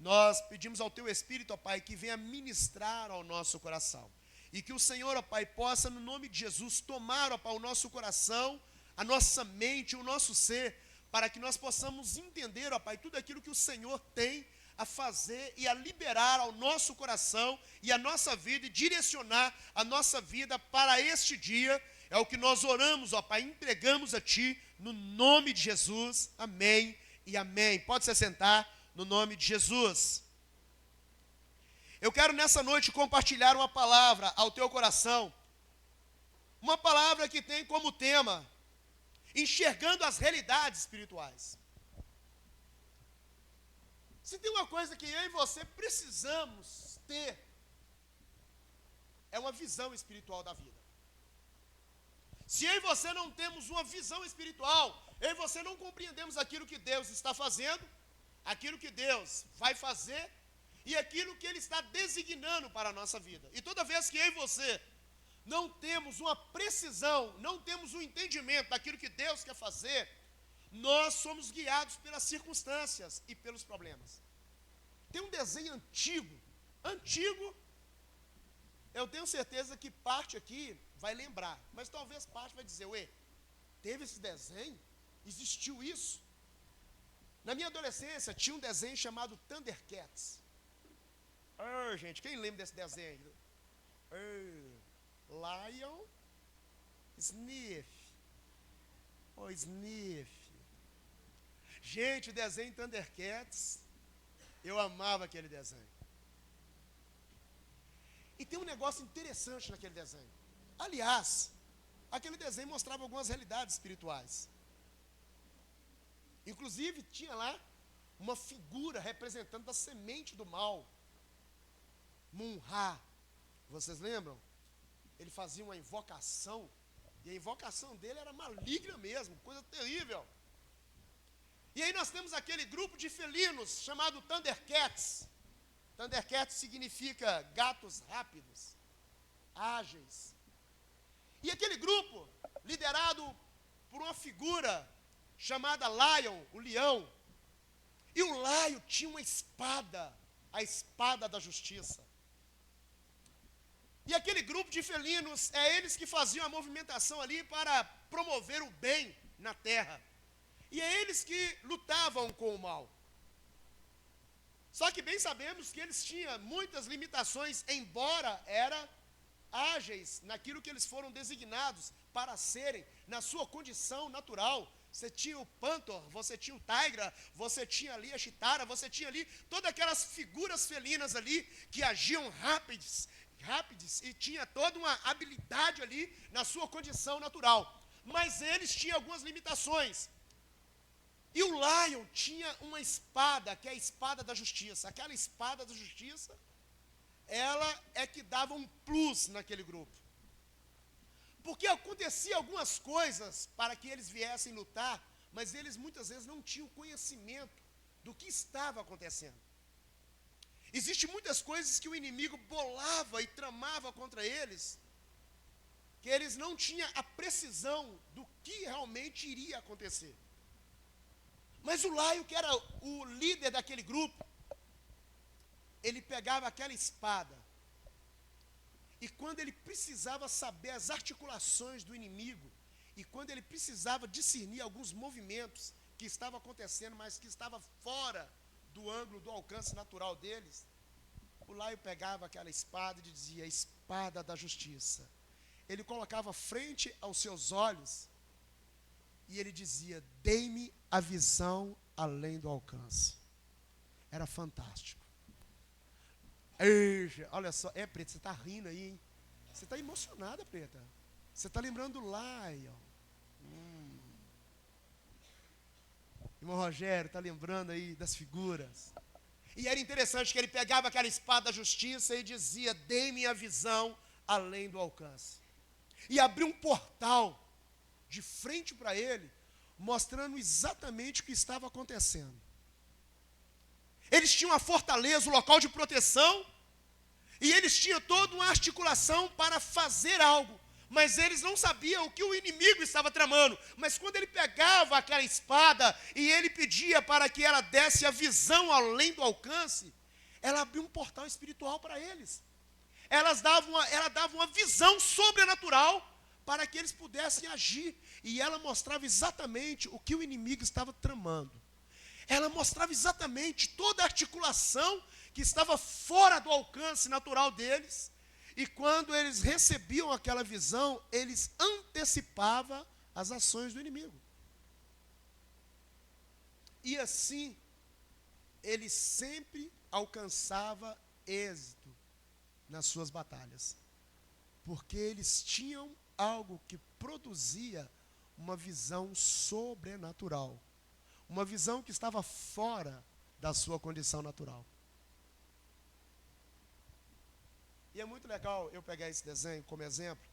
nós pedimos ao Teu Espírito, ó Pai, que venha ministrar ao nosso coração. E que o Senhor, ó Pai, possa, no nome de Jesus, tomar, ó Pai, o nosso coração, a nossa mente, o nosso ser, para que nós possamos entender, ó Pai, tudo aquilo que o Senhor tem a fazer e a liberar ao nosso coração e a nossa vida e direcionar a nossa vida para este dia. É o que nós oramos, ó Pai, entregamos a Ti, no nome de Jesus. Amém e amém. Pode se sentar, no nome de Jesus. Eu quero nessa noite compartilhar uma palavra ao teu coração. Uma palavra que tem como tema enxergando as realidades espirituais. Se tem uma coisa que eu e você precisamos ter, é uma visão espiritual da vida. Se eu e você não temos uma visão espiritual, eu e você não compreendemos aquilo que Deus está fazendo, aquilo que Deus vai fazer e aquilo que Ele está designando para a nossa vida. E toda vez que eu e você não temos uma precisão, não temos um entendimento daquilo que Deus quer fazer, nós somos guiados pelas circunstâncias e pelos problemas. Tem um desenho antigo, eu tenho certeza que parte aqui vai lembrar, mas talvez parte vai dizer, ué, teve esse desenho? Existiu isso? Na minha adolescência tinha um desenho chamado Thundercats. Gente, quem lembra desse desenho? Lion, Sniff. Sniff. Gente, o desenho Thundercats, eu amava aquele desenho. E tem um negócio interessante naquele desenho. Aliás, aquele desenho mostrava algumas realidades espirituais. Inclusive, tinha lá uma figura representando a semente do mal. Mun-Ra. Vocês lembram? Ele fazia uma invocação, e a invocação dele era maligna mesmo, coisa terrível. E aí nós temos aquele grupo de felinos chamado Thundercats. Thundercats significa gatos rápidos, ágeis. E aquele grupo, liderado por uma figura chamada Lion, o leão. E o Lion tinha uma espada, a espada da justiça. E aquele grupo de felinos, é eles que faziam a movimentação ali para promover o bem na terra. E é eles que lutavam com o mal. Só que bem sabemos que eles tinham muitas limitações, embora eram ágeis naquilo que eles foram designados para serem, na sua condição natural. Você tinha o Panther, você tinha o Tigra, você tinha ali a Chitara, você tinha ali todas aquelas figuras felinas ali que agiam rápidos e tinha toda uma habilidade ali na sua condição natural. Mas eles tinham algumas limitações. E o Lion tinha uma espada, que é a espada da justiça. Aquela espada da justiça, ela é que dava um plus naquele grupo. Porque acontecia algumas coisas para que eles viessem lutar, mas eles muitas vezes não tinham conhecimento do que estava acontecendo. Existem muitas coisas que o inimigo bolava e tramava contra eles, que eles não tinham a precisão do que realmente iria acontecer. Mas o Lion, que era o líder daquele grupo, ele pegava aquela espada, e quando ele precisava saber as articulações do inimigo, e quando ele precisava discernir alguns movimentos que estavam acontecendo, mas que estavam fora do ângulo, do alcance natural deles, o Lion pegava aquela espada e dizia, espada da justiça. Ele colocava frente aos seus olhos, e ele dizia, dê-me a visão além do alcance. Era fantástico. Ei, olha só, Preta, você está rindo aí, hein? Você está emocionada, Preta. Você está lembrando do Lion. Irmão Rogério, está lembrando aí das figuras. E era interessante que ele pegava aquela espada da justiça e dizia, dê-me a visão além do alcance. E abriu um portal de frente para ele, mostrando exatamente o que estava acontecendo. Eles tinham a fortaleza, o local de proteção, e eles tinham toda uma articulação para fazer algo, Mas eles não sabiam o que o inimigo estava tramando. Mas quando ele pegava aquela espada e ele pedia para que ela desse a visão além do alcance, ela abriu um portal espiritual para eles. Ela dava uma visão sobrenatural para que eles pudessem agir. E ela mostrava exatamente o que o inimigo estava tramando. Ela mostrava exatamente toda a articulação que estava fora do alcance natural deles. E quando eles recebiam aquela visão, eles antecipavam as ações do inimigo. E assim, ele sempre alcançava êxito nas suas batalhas. Porque eles tinham algo que produzia uma visão sobrenatural. Uma visão que estava fora da sua condição natural. E é muito legal eu pegar esse desenho como exemplo,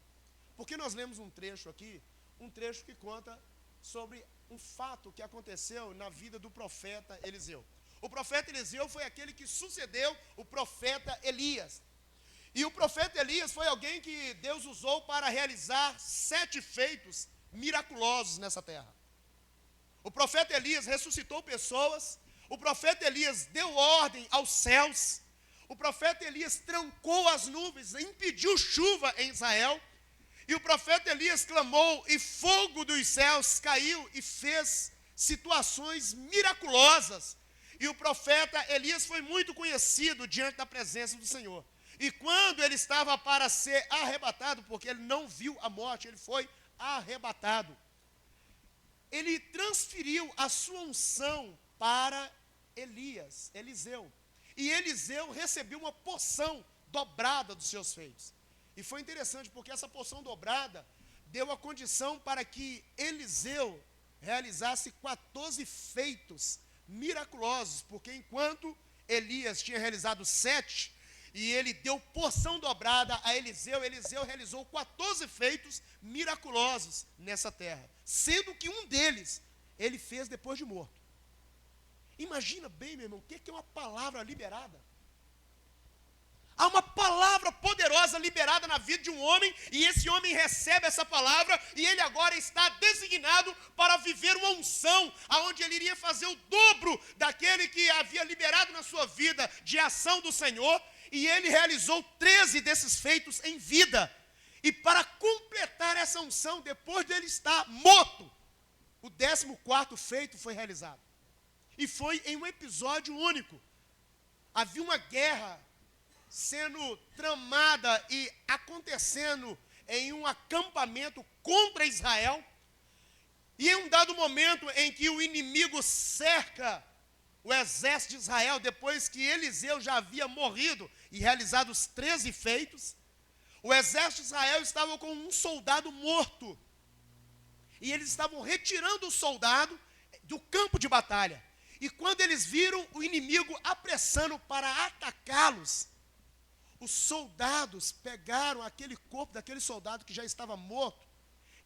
porque nós lemos um trecho aqui, um trecho que conta sobre um fato que aconteceu na vida do profeta Eliseu. O profeta Eliseu foi aquele que sucedeu o profeta Elias. E o profeta Elias foi alguém que Deus usou para realizar 7 feitos miraculosos nessa terra. O profeta Elias ressuscitou pessoas, o profeta Elias deu ordem aos céus, o profeta Elias trancou as nuvens, impediu chuva em Israel, e o profeta Elias clamou e fogo dos céus caiu e fez situações miraculosas. E o profeta Elias foi muito conhecido diante da presença do Senhor. E quando ele estava para ser arrebatado, porque ele não viu a morte, ele foi arrebatado, ele transferiu a sua unção para Eliseu. E Eliseu recebeu uma porção dobrada dos seus feitos. E foi interessante, porque essa porção dobrada deu a condição para que Eliseu realizasse 14 feitos miraculosos, porque enquanto Elias tinha realizado 7, e ele deu porção dobrada a Eliseu, Eliseu realizou 14 feitos miraculosos nessa terra, sendo que um deles ele fez depois de morto. Imagina bem, meu irmão, o que é uma palavra liberada? Há uma palavra poderosa liberada na vida de um homem, e esse homem recebe essa palavra, e ele agora está designado para viver uma unção, aonde ele iria fazer o dobro daquele que havia liberado na sua vida de ação do Senhor, e ele realizou 13 desses feitos em vida. E para completar essa unção, depois dele estar morto, o 14º feito foi realizado. E foi em um episódio único. Havia uma guerra sendo tramada e acontecendo em um acampamento contra Israel. E em um dado momento em que o inimigo cerca o exército de Israel, depois que Eliseu já havia morrido e realizado os 13 feitos, o exército de Israel estava com um soldado morto. E eles estavam retirando o soldado do campo de batalha. E quando eles viram o inimigo apressando para atacá-los, os soldados pegaram aquele corpo daquele soldado que já estava morto,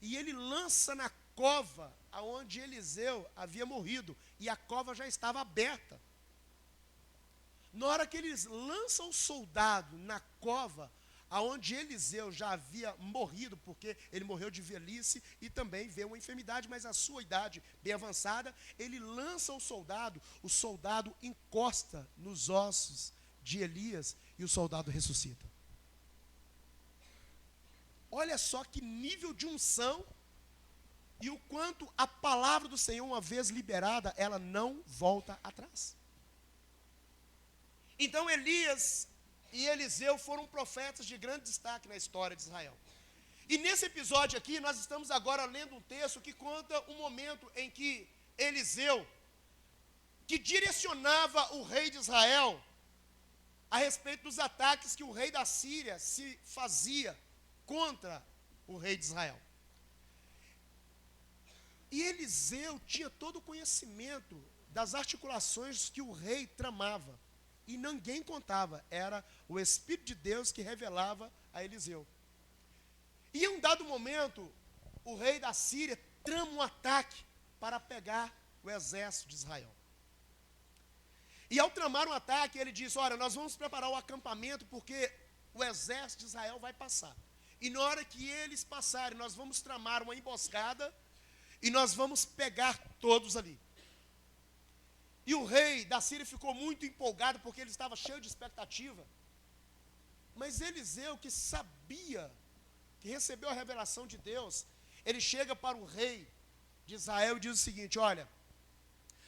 e ele lança na cova aonde Eliseu havia morrido, e a cova já estava aberta. Na hora que eles lançam o soldado na cova, aonde Eliseu já havia morrido, porque ele morreu de velhice e também veio uma enfermidade, mas a sua idade bem avançada, ele lança o soldado encosta nos ossos de Elias e o soldado ressuscita. Olha só que nível de unção e o quanto a palavra do Senhor, uma vez liberada, ela não volta atrás. Então Elias e Eliseu foram profetas de grande destaque na história de Israel. E nesse episódio aqui, nós estamos agora lendo um texto que conta um momento em que Eliseu, que direcionava o rei de Israel a respeito dos ataques que o rei da Síria se fazia contra o rei de Israel. E Eliseu tinha todo o conhecimento das articulações que o rei tramava. E ninguém contava, era o Espírito de Deus que revelava a Eliseu. E em um dado momento, o rei da Síria trama um ataque para pegar o exército de Israel. E ao tramar um ataque, ele diz: olha, nós vamos preparar o acampamento porque o exército de Israel vai passar. E na hora que eles passarem, nós vamos tramar uma emboscada e nós vamos pegar todos ali. E o rei da Síria ficou muito empolgado, porque ele estava cheio de expectativa. Mas Eliseu, que sabia, que recebeu a revelação de Deus, ele chega para o rei de Israel e diz o seguinte: olha,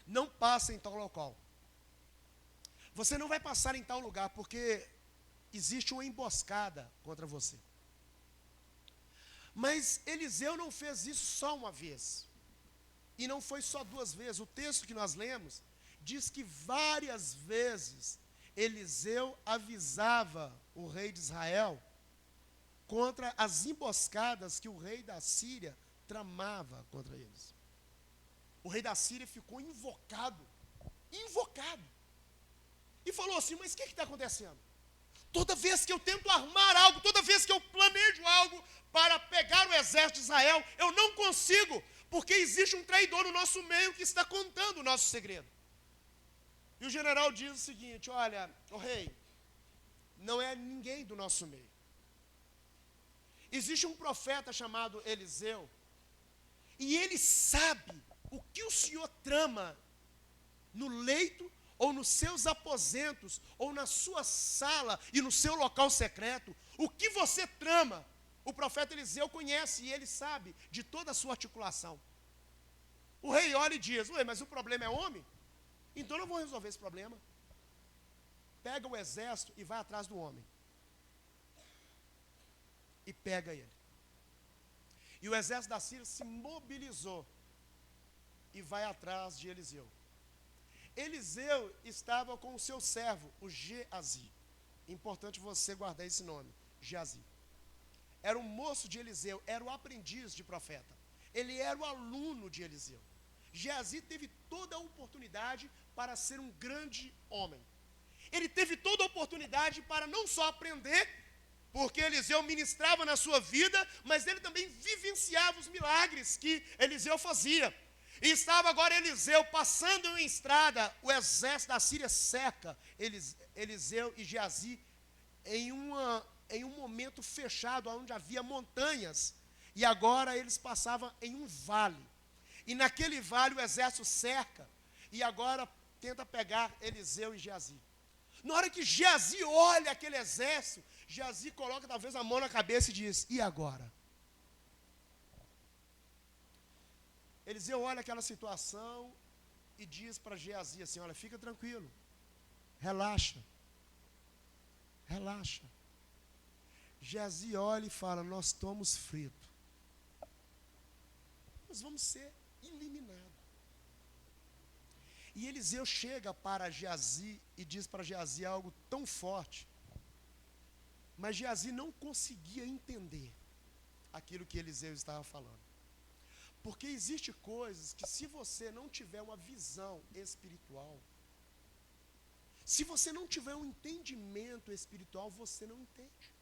não passe em tal local. Você não vai passar em tal lugar, porque existe uma emboscada contra você. Mas Eliseu não fez isso só uma vez. E não foi só duas vezes. O texto que nós lemos diz que várias vezes Eliseu avisava o rei de Israel contra as emboscadas que o rei da Síria tramava contra eles. O rei da Síria ficou invocado, e falou assim: mas o que está acontecendo? Toda vez que eu tento armar algo, toda vez que eu planejo algo para pegar o exército de Israel, eu não consigo, porque existe um traidor no nosso meio que está contando o nosso segredo. E o general diz o seguinte: olha, o rei, não é ninguém do nosso meio. Existe um profeta chamado Eliseu, e ele sabe o que o senhor trama no leito, ou nos seus aposentos, ou na sua sala e no seu local secreto. O que você trama, o profeta Eliseu conhece, e ele sabe de toda a sua articulação. O rei olha e diz: ué, mas o problema é homem? Então eu não vou resolver esse problema. Pega o exército e vai atrás do homem. E pega ele. E o exército da Síria se mobilizou e vai atrás de Eliseu. Eliseu estava com o seu servo, o Geazi. Importante você guardar esse nome, Geazi. Era um moço de Eliseu, era o aprendiz de profeta. Ele era o aluno de Eliseu. Geazi teve toda a oportunidade para ser um grande homem. Ele teve toda a oportunidade para não só aprender, porque Eliseu ministrava na sua vida, mas ele também vivenciava os milagres que Eliseu fazia. E estava agora Eliseu passando em estrada, o exército da Síria cerca Eliseu e Geazi em um momento fechado, onde havia montanhas, e agora eles passavam em um vale. E naquele vale o exército cerca, e agora tenta pegar Eliseu e Geazi. Na hora que Geazi olha aquele exército, Geazi coloca talvez a mão na cabeça e diz: e agora? Eliseu olha aquela situação e diz para Geazi assim: olha, fica tranquilo, relaxa. Geazi olha e fala: nós estamos fritos, nós vamos ser eliminados. E Eliseu chega para Geazi e diz para Geazi algo tão forte, mas Geazi não conseguia entender aquilo que Eliseu estava falando. Porque existe coisas que, se você não tiver uma visão espiritual, se você não tiver um entendimento espiritual, você não entende.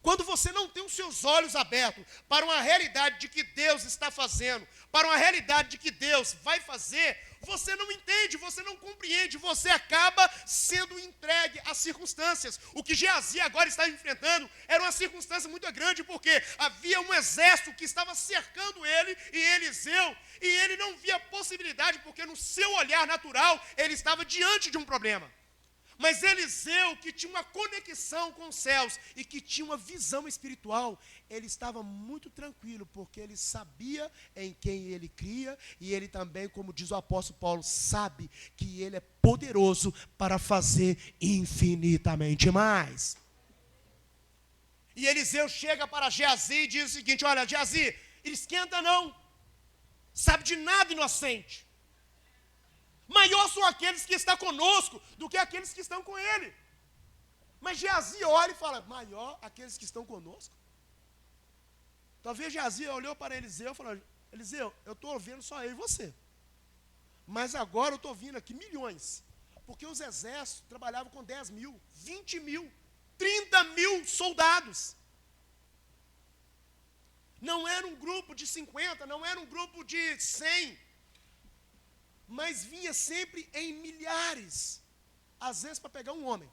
Quando você não tem os seus olhos abertos para uma realidade de que Deus está fazendo, para uma realidade de que Deus vai fazer, você não entende, você não compreende, você acaba sendo entregue às circunstâncias. O que Geazi agora estava enfrentando era uma circunstância muito grande, porque havia um exército que estava cercando ele e Eliseu, e ele não via possibilidade, porque no seu olhar natural, ele estava diante de um problema. Mas Eliseu, que tinha uma conexão com os céus e que tinha uma visão espiritual, ele estava muito tranquilo, porque ele sabia em quem ele cria, e ele também, como diz o apóstolo Paulo, sabe que ele é poderoso para fazer infinitamente mais. E Eliseu chega para Geazi e diz o seguinte: olha, Geazi, esquenta não, sabe de nada, inocente. Maior são aqueles que estão conosco do que aqueles que estão com ele. Mas Geazi olha e fala: maior aqueles que estão conosco? Talvez Geazi olhou para Eliseu e falou: Eliseu, eu estou vendo só eu e você. Mas agora eu estou vindo aqui milhões. Porque os exércitos trabalhavam com 10 mil, 20 mil, 30 mil soldados. Não era um grupo de 50, não era um grupo de 100. Mas vinha sempre em milhares, às vezes para pegar um homem.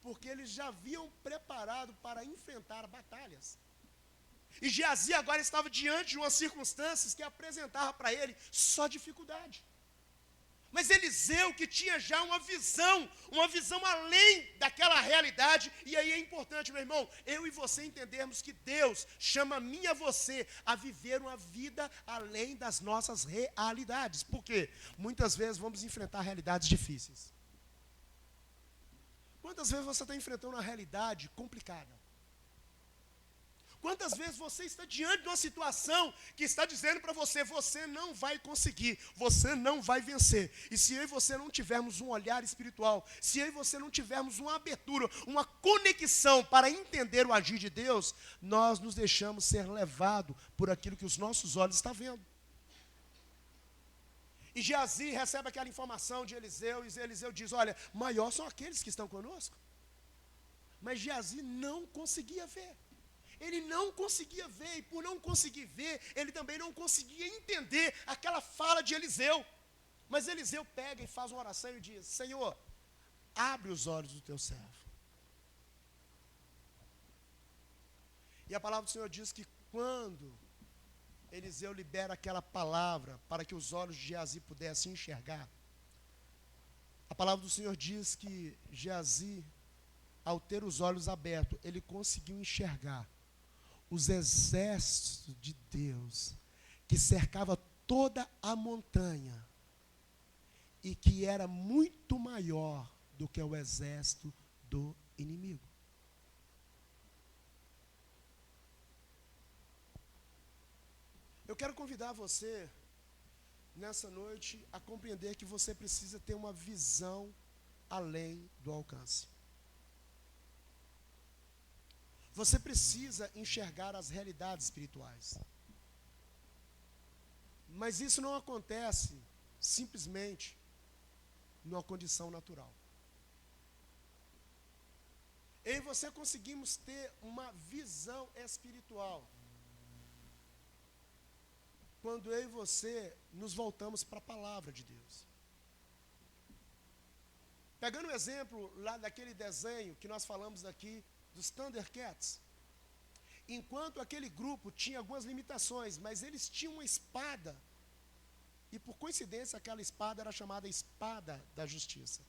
porque eles já haviam preparado para enfrentar batalhas. E Geazi agora estava diante de umas circunstâncias que apresentava para ele só dificuldade. Mas Eliseu, que tinha já uma visão além daquela realidade, e aí é importante, meu irmão, eu e você entendermos que Deus chama a mim e a você a viver uma vida além das nossas realidades. Por quê? Muitas vezes vamos enfrentar realidades difíceis. Quantas vezes você está enfrentando uma realidade complicada? Quantas vezes você está diante de uma situação que está dizendo para você, você não vai conseguir, você não vai vencer. E se eu e você não tivermos um olhar espiritual, se eu e você não tivermos uma abertura, uma conexão para entender o agir de Deus, nós nos deixamos ser levados por aquilo que os nossos olhos estão vendo. E Geazi recebe aquela informação de Eliseu, e Eliseu diz, olha, maior são aqueles que estão conosco. Mas Geazi não conseguia ver. Ele não conseguia ver, e por não conseguir ver, ele também não conseguia entender aquela fala de Eliseu. Mas Eliseu pega e faz uma oração e diz, Senhor, abre os olhos do teu servo. E a palavra do Senhor diz que quando Eliseu libera aquela palavra para que os olhos de Geazi pudessem enxergar, a palavra do Senhor diz que Geazi, ao ter os olhos abertos, ele conseguiu enxergar os exércitos de Deus que cercava toda a montanha e que era muito maior do que o exército do inimigo. Eu quero convidar você nessa noite a compreender que você precisa ter uma visão além do alcance. Você precisa enxergar as realidades espirituais. Mas isso não acontece simplesmente numa condição natural. Eu e você conseguimos ter uma visão espiritual quando eu e você nos voltamos para a palavra de Deus. Pegando o exemplo lá daquele desenho que nós falamos aqui, dos Thundercats, enquanto aquele grupo tinha algumas limitações, mas eles tinham uma espada, e por coincidência aquela espada era chamada espada da justiça.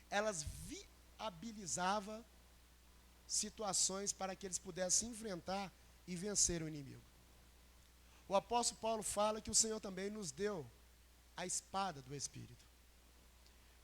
Elas viabilizavam situações para que eles pudessem enfrentar e vencer o inimigo. O apóstolo Paulo fala que o Senhor também nos deu a espada do Espírito.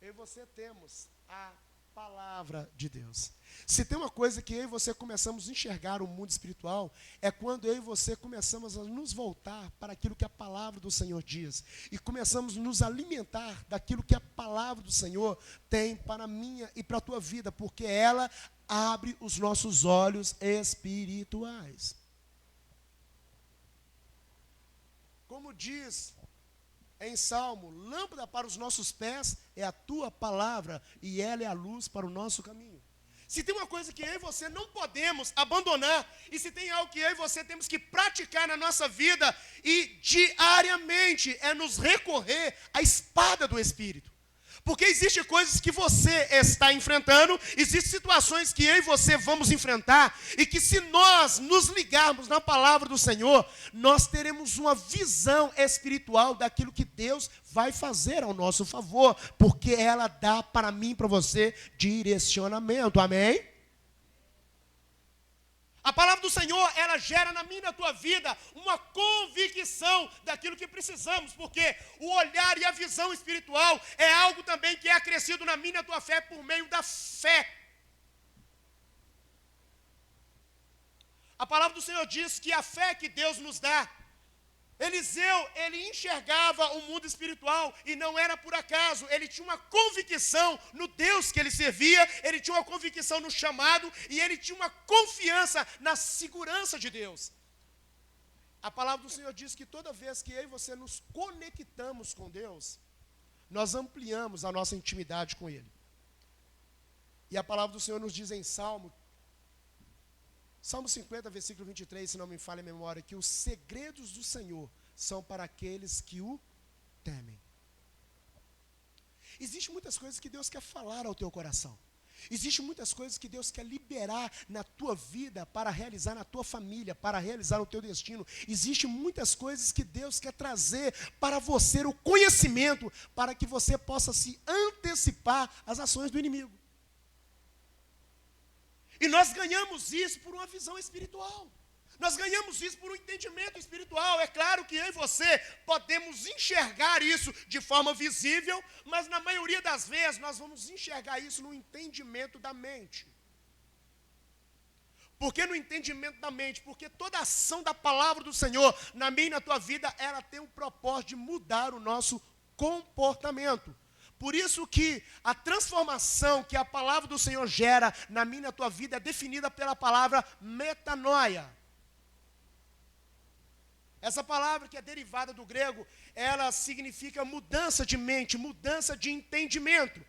Eu e você temos a palavra de Deus. Se tem uma coisa que eu e você começamos a enxergar o mundo espiritual, é quando eu e você começamos a nos voltar para aquilo que a palavra do Senhor diz, e começamos a nos alimentar daquilo que a palavra do Senhor tem para a minha e para a tua vida, porque ela abre os nossos olhos espirituais. Como diz em Salmo, lâmpada para os nossos pés é a tua palavra, e ela é a luz para o nosso caminho. Se tem uma coisa que eu e você não podemos abandonar, e se tem algo que eu e você temos que praticar na nossa vida, e diariamente, é nos recorrer à espada do Espírito. Porque existem coisas que você está enfrentando, existem situações que eu e você vamos enfrentar, e que se nós nos ligarmos na palavra do Senhor, nós teremos uma visão espiritual daquilo que Deus vai fazer ao nosso favor, porque ela dá para mim e para você direcionamento, amém? A palavra do Senhor, ela gera na minha e na tua vida uma convicção daquilo que precisamos, porque o olhar e a visão espiritual é algo também que é acrescido na minha e na tua fé por meio da fé. A palavra do Senhor diz que a fé que Deus nos dá, Eliseu, ele enxergava o mundo espiritual e não era por acaso, ele tinha uma convicção no Deus que ele servia, ele tinha uma convicção no chamado e ele tinha uma confiança na segurança de Deus. A palavra do Senhor diz que toda vez que eu e você nos conectamos com Deus, nós ampliamos a nossa intimidade com Ele. E a palavra do Senhor nos diz em Salmo 50, versículo 23, se não me falha a memória, que os segredos do Senhor são para aqueles que o temem. Existem muitas coisas que Deus quer falar ao teu coração. Existem muitas coisas que Deus quer liberar na tua vida para realizar na tua família, para realizar no teu destino. Existem muitas coisas que Deus quer trazer para você, o conhecimento, para que você possa se antecipar às ações do inimigo. E nós ganhamos isso por uma visão espiritual. Nós ganhamos isso por um entendimento espiritual. É claro que eu e você podemos enxergar isso de forma visível, mas na maioria das vezes nós vamos enxergar isso no entendimento da mente. Por que no entendimento da mente? Porque toda ação da palavra do Senhor na minha e na tua vida, ela tem o propósito de mudar o nosso comportamento. Por isso que a transformação que a palavra do Senhor gera na minha e na tua vida é definida pela palavra metanoia. Essa palavra, que é derivada do grego, ela significa mudança de mente, mudança de entendimento.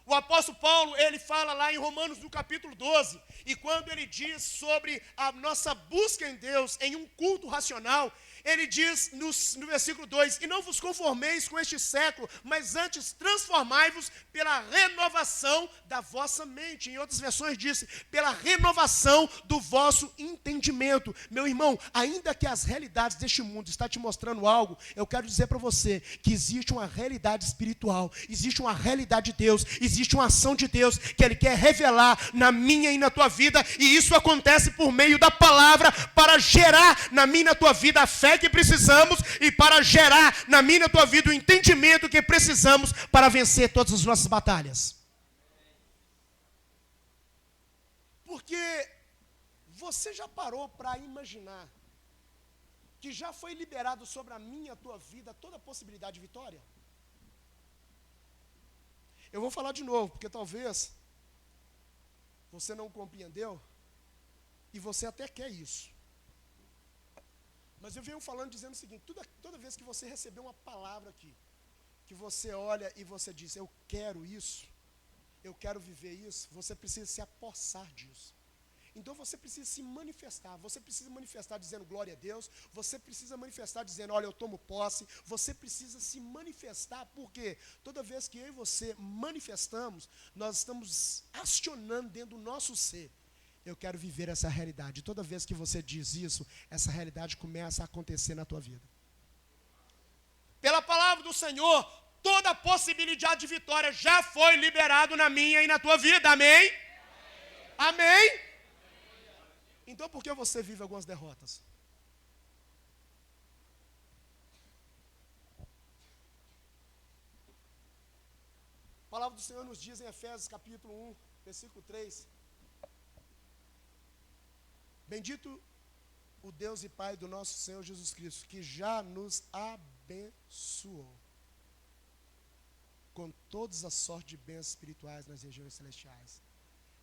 O apóstolo Paulo, ele fala lá em Romanos, no capítulo 12, e quando ele diz sobre a nossa busca em Deus, em um culto racional, ele diz no versículo 2, e não vos conformeis com este século, mas antes transformai-vos pela renovação da vossa mente. Em outras versões diz, pela renovação do vosso entendimento. Meu irmão, ainda que as realidades deste mundo estão te mostrando algo, eu quero dizer para você que existe uma realidade espiritual, existe uma realidade de Deus, existe uma ação de Deus que Ele quer revelar na minha e na tua vida, e isso acontece por meio da palavra, para gerar na minha e na tua vida a fé que precisamos e para gerar na minha e na tua vida o entendimento que precisamos para vencer todas as nossas batalhas. Porque você já parou para imaginar que já foi liberado sobre a minha e a tua vida toda a possibilidade de vitória? Eu vou falar de novo, porque talvez você não compreendeu e você até quer isso. Mas eu venho falando, dizendo o seguinte, toda vez que você receber uma palavra aqui, que você olha e você diz, eu quero isso, eu quero viver isso, você precisa se apossar disso. Então você precisa se manifestar, você precisa manifestar dizendo glória a Deus, você precisa manifestar dizendo, olha, eu tomo posse, você precisa se manifestar, porque toda vez que eu e você manifestamos, nós estamos acionando dentro do nosso ser, eu quero viver essa realidade. Toda vez que você diz isso, essa realidade começa a acontecer na tua vida. Pela palavra do Senhor, toda a possibilidade de vitória já foi liberado na minha e na tua vida, amém? Amém? Então por que você vive algumas derrotas? A palavra do Senhor nos diz em Efésios capítulo 1, versículo 3. Bendito o Deus e Pai do nosso Senhor Jesus Cristo, que já nos abençoou com todas as sortes de bênçãos espirituais nas regiões celestiais.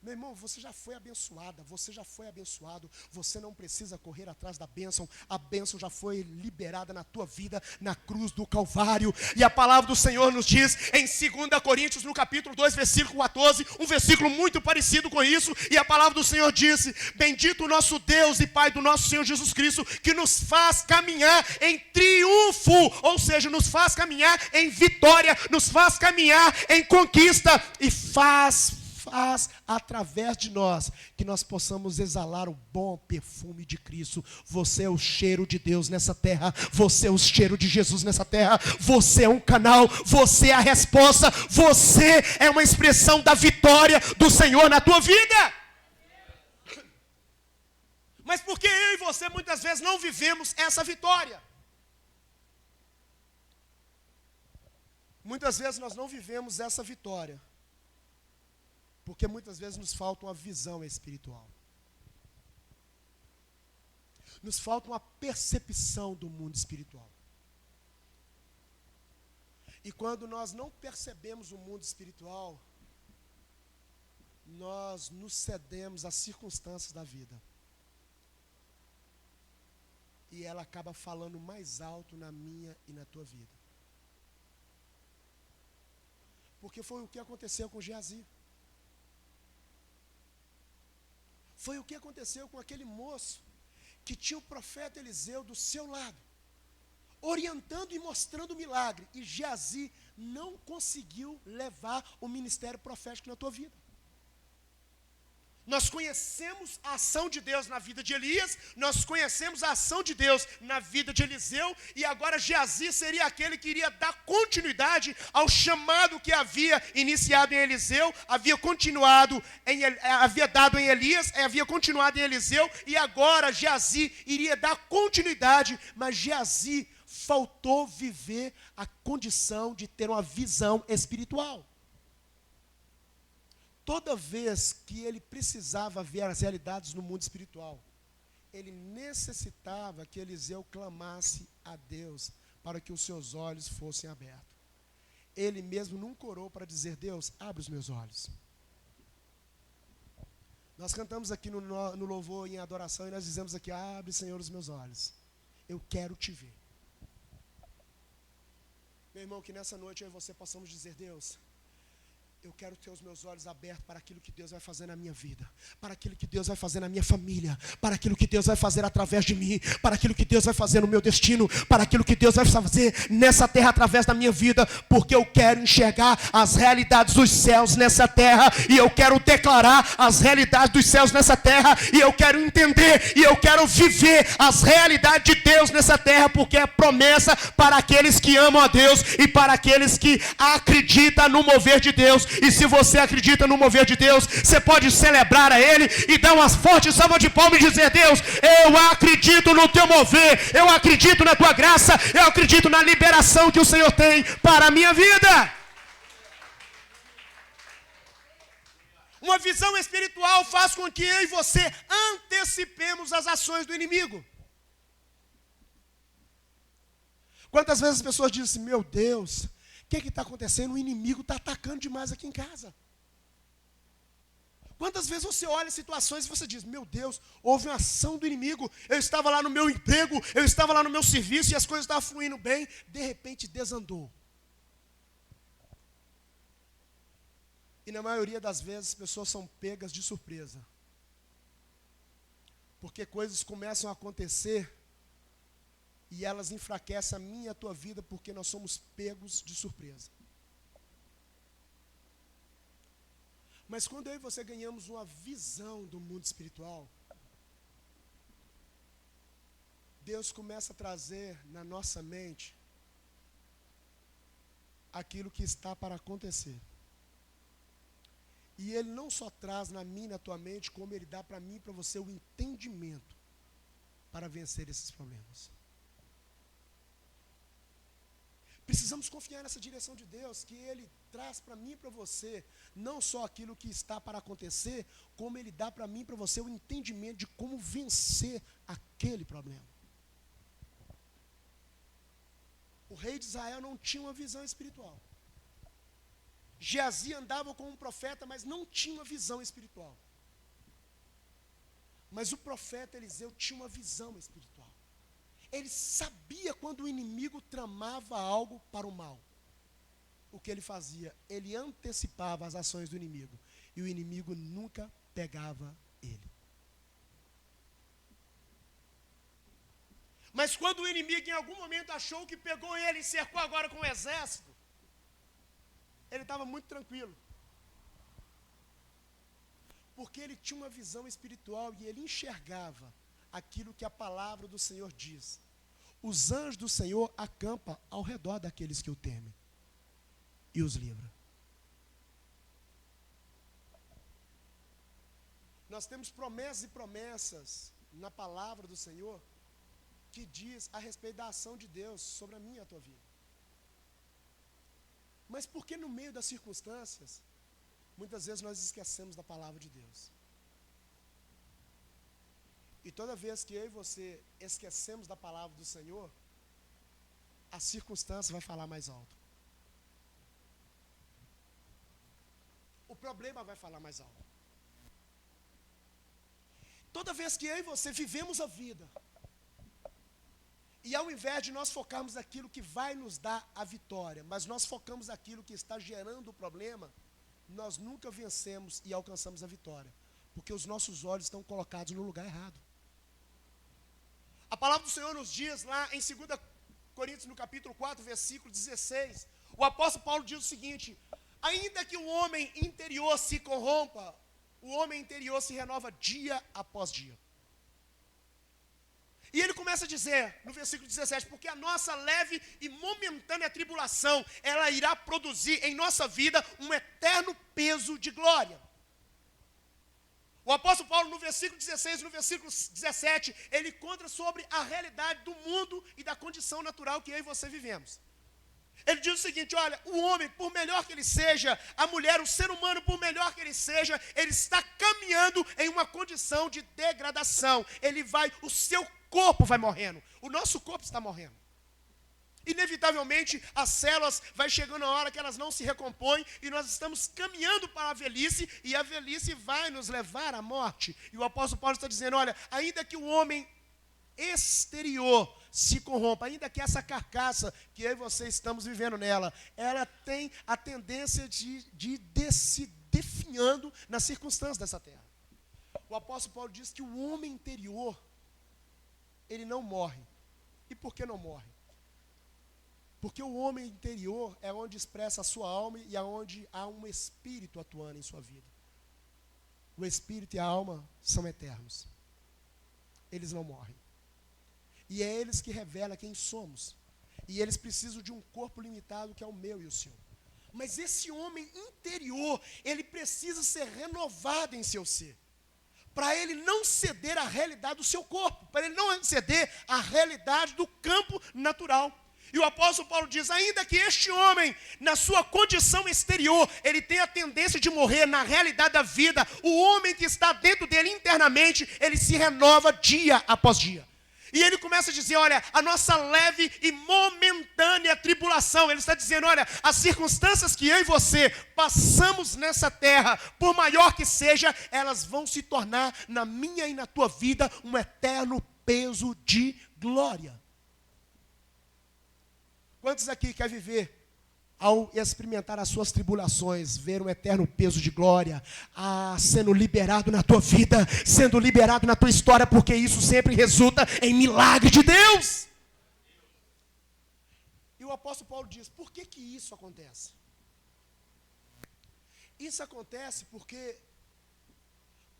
Meu irmão, você já foi abençoada, você já foi abençoado, você não precisa correr atrás da bênção, a bênção já foi liberada na tua vida, na cruz do Calvário, e a palavra do Senhor nos diz, em 2 Coríntios, no capítulo 2, versículo 14, um versículo muito parecido com isso, e a palavra do Senhor disse, bendito o nosso Deus e Pai do nosso Senhor Jesus Cristo, que nos faz caminhar em triunfo, ou seja, nos faz caminhar em vitória, nos faz caminhar em conquista, e faz através de nós, que nós possamos exalar o bom perfume de Cristo. Você é o cheiro de Deus nessa terra, você é o cheiro de Jesus nessa terra, você é um canal, você é a resposta, você é uma expressão da vitória do Senhor na tua vida. Mas por que eu e você muitas vezes não vivemos essa vitória? Muitas vezes nós não vivemos essa vitória porque muitas vezes nos falta uma visão espiritual. Nos falta uma percepção do mundo espiritual. E quando nós não percebemos o mundo espiritual, nós nos cedemos às circunstâncias da vida. E ela acaba falando mais alto na minha e na tua vida. Porque foi o que aconteceu com Geazi. Foi o que aconteceu com aquele moço que tinha o profeta Eliseu do seu lado, orientando e mostrando o milagre. E Geazi não conseguiu levar o ministério profético na tua vida. Nós conhecemos a ação de Deus na vida de Elias, nós conhecemos a ação de Deus na vida de Eliseu, e agora Geazi seria aquele que iria dar continuidade ao chamado que havia iniciado em Eliseu, havia dado em Elias, havia continuado em Eliseu, e agora Geazi iria dar continuidade, mas Geazi faltou viver a condição de ter uma visão espiritual. Toda vez que ele precisava ver as realidades no mundo espiritual, ele necessitava que Eliseu clamasse a Deus para que os seus olhos fossem abertos. Ele mesmo nunca orou para dizer: Deus, abre os meus olhos. Nós cantamos aqui no louvor em adoração e nós dizemos aqui: abre, Senhor, os meus olhos. Eu quero te ver. Meu irmão, que nessa noite eu e você possamos dizer: Deus, eu quero ter os meus olhos abertos para aquilo que Deus vai fazer na minha vida, para aquilo que Deus vai fazer na minha família, para aquilo que Deus vai fazer através de mim, para aquilo que Deus vai fazer no meu destino, para aquilo que Deus vai fazer nessa terra através da minha vida, porque eu quero enxergar as realidades dos céus nessa terra, e eu quero declarar as realidades dos céus nessa terra, e eu quero entender, e eu quero viver as realidades de Deus nessa terra, porque é promessa para aqueles que amam a Deus e para aqueles que acreditam no mover de Deus. E se você acredita no mover de Deus, você pode celebrar a Ele e dar umas fortes salvas de palmas e dizer: Deus, eu acredito no teu mover, eu acredito na tua graça, eu acredito na liberação que o Senhor tem para a minha vida. Uma visão espiritual faz com que eu e você antecipemos as ações do inimigo. Quantas vezes as pessoas dizem assim: meu Deus, o que está acontecendo? O inimigo está atacando demais aqui em casa. Quantas vezes você olha situações e você diz: meu Deus, houve uma ação do inimigo, eu estava lá no meu emprego, eu estava lá no meu serviço e as coisas estavam fluindo bem, de repente desandou. E na maioria das vezes as pessoas são pegas de surpresa. Porque coisas começam a acontecer e elas enfraquecem a minha e a tua vida, porque nós somos pegos de surpresa. Mas quando eu e você ganhamos uma visão do mundo espiritual, Deus começa a trazer na nossa mente aquilo que está para acontecer. E Ele não só traz na minha e na tua mente, como Ele dá para mim e para você o entendimento para vencer esses problemas. Precisamos confiar nessa direção de Deus, que Ele traz para mim e para você, não só aquilo que está para acontecer, como Ele dá para mim e para você o entendimento de como vencer aquele problema. O rei de Israel não tinha uma visão espiritual. Geazi andava como um profeta, mas não tinha uma visão espiritual. Mas o profeta Eliseu tinha uma visão espiritual. Ele sabia quando o inimigo tramava algo para o mal. O que ele fazia? Ele antecipava as ações do inimigo. E o inimigo nunca pegava ele. Mas quando o inimigo em algum momento achou que pegou ele e cercou agora com o exército, ele estava muito tranquilo. Porque ele tinha uma visão espiritual e ele enxergava aquilo que a palavra do Senhor diz. Os anjos do Senhor acampam ao redor daqueles que o temem e os livra. Nós temos promessas e promessas na palavra do Senhor que diz a respeito da ação de Deus sobre a minha e a tua vida. Mas por que no meio das circunstâncias, muitas vezes nós esquecemos da palavra de Deus? E toda vez que eu e você esquecemos da palavra do Senhor, a circunstância vai falar mais alto. O problema vai falar mais alto. Toda vez que eu e você vivemos a vida, e ao invés de nós focarmos naquilo que vai nos dar a vitória, mas nós focamos naquilo que está gerando o problema, nós nunca vencemos e alcançamos a vitória, porque os nossos olhos estão colocados no lugar errado. A palavra do Senhor nos diz lá em 2 Coríntios, no capítulo 4, versículo 16, o apóstolo Paulo diz o seguinte: ainda que o homem interior se corrompa, o homem interior se renova dia após dia. E ele começa a dizer, no versículo 17, porque a nossa leve e momentânea tribulação, ela irá produzir em nossa vida um eterno peso de glória. O apóstolo Paulo, no versículo 16 e no versículo 17, ele conta sobre a realidade do mundo e da condição natural que eu e você vivemos. Ele diz o seguinte, olha, o homem, por melhor que ele seja, a mulher, o ser humano, por melhor que ele seja, ele está caminhando em uma condição de degradação. O seu corpo vai morrendo, o nosso corpo está morrendo. Inevitavelmente, as células vai chegando a hora que elas não se recompõem e nós estamos caminhando para a velhice e a velhice vai nos levar à morte. E o apóstolo Paulo está dizendo, olha, ainda que o homem exterior se corrompa, ainda que essa carcaça que eu e você estamos vivendo nela, ela tem a tendência de se definhando nas circunstâncias dessa terra. O apóstolo Paulo diz que o homem interior, ele não morre. E por que não morre? Porque o homem interior é onde expressa a sua alma e é onde há um espírito atuando em sua vida. O espírito e a alma são eternos. Eles não morrem. E é eles que revelam quem somos. E eles precisam de um corpo limitado que é o meu e o seu. Mas esse homem interior, ele precisa ser renovado em seu ser. Para ele não ceder à realidade do seu corpo. Para ele não ceder à realidade do campo natural. E o apóstolo Paulo diz, ainda que este homem, na sua condição exterior, ele tenha a tendência de morrer na realidade da vida, o homem que está dentro dele internamente, ele se renova dia após dia. E ele começa a dizer, olha, a nossa leve e momentânea tribulação, ele está dizendo, olha, as circunstâncias que eu e você passamos nessa terra, por maior que seja, elas vão se tornar na minha e na tua vida um eterno peso de glória. Quantos aqui quer viver, ao experimentar as suas tribulações, ver um eterno peso de glória, sendo liberado na tua vida, sendo liberado na tua história, porque isso sempre resulta em milagre de Deus? E o apóstolo Paulo diz, por que isso acontece? Isso acontece porque,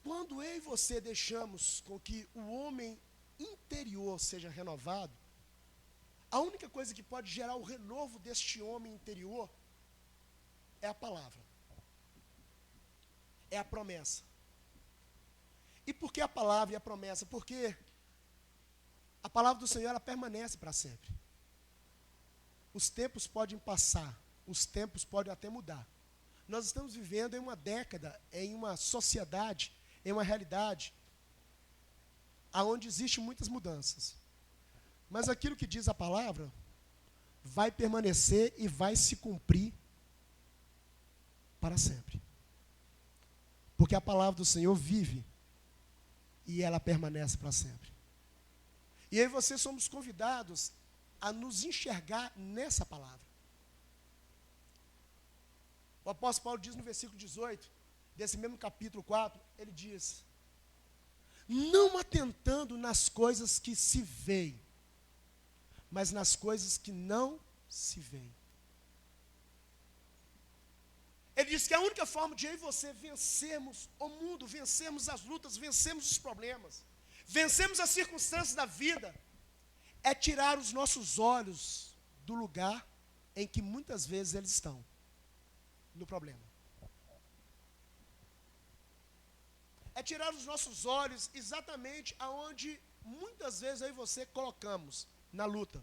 quando eu e você deixamos com que o homem interior seja renovado, a única coisa que pode gerar o renovo deste homem interior é a palavra. É a promessa. E por que a palavra e a promessa? Porque a palavra do Senhor, ela permanece para sempre. Os tempos podem passar, os tempos podem até mudar. Nós estamos vivendo em uma década, em uma sociedade, em uma realidade, onde existem muitas mudanças. Mas aquilo que diz a palavra vai permanecer e vai se cumprir para sempre. Porque a palavra do Senhor vive e ela permanece para sempre. E aí vocês somos convidados a nos enxergar nessa palavra. O apóstolo Paulo diz no versículo 18, desse mesmo capítulo 4, ele diz, não atentando nas coisas que se veem, mas nas coisas que não se veem. Ele diz que a única forma de eu e você vencermos o mundo, vencermos as lutas, vencermos os problemas, vencermos as circunstâncias da vida, é tirar os nossos olhos do lugar em que muitas vezes eles estão, no problema. É tirar os nossos olhos exatamente aonde muitas vezes eu e você colocamos, na luta.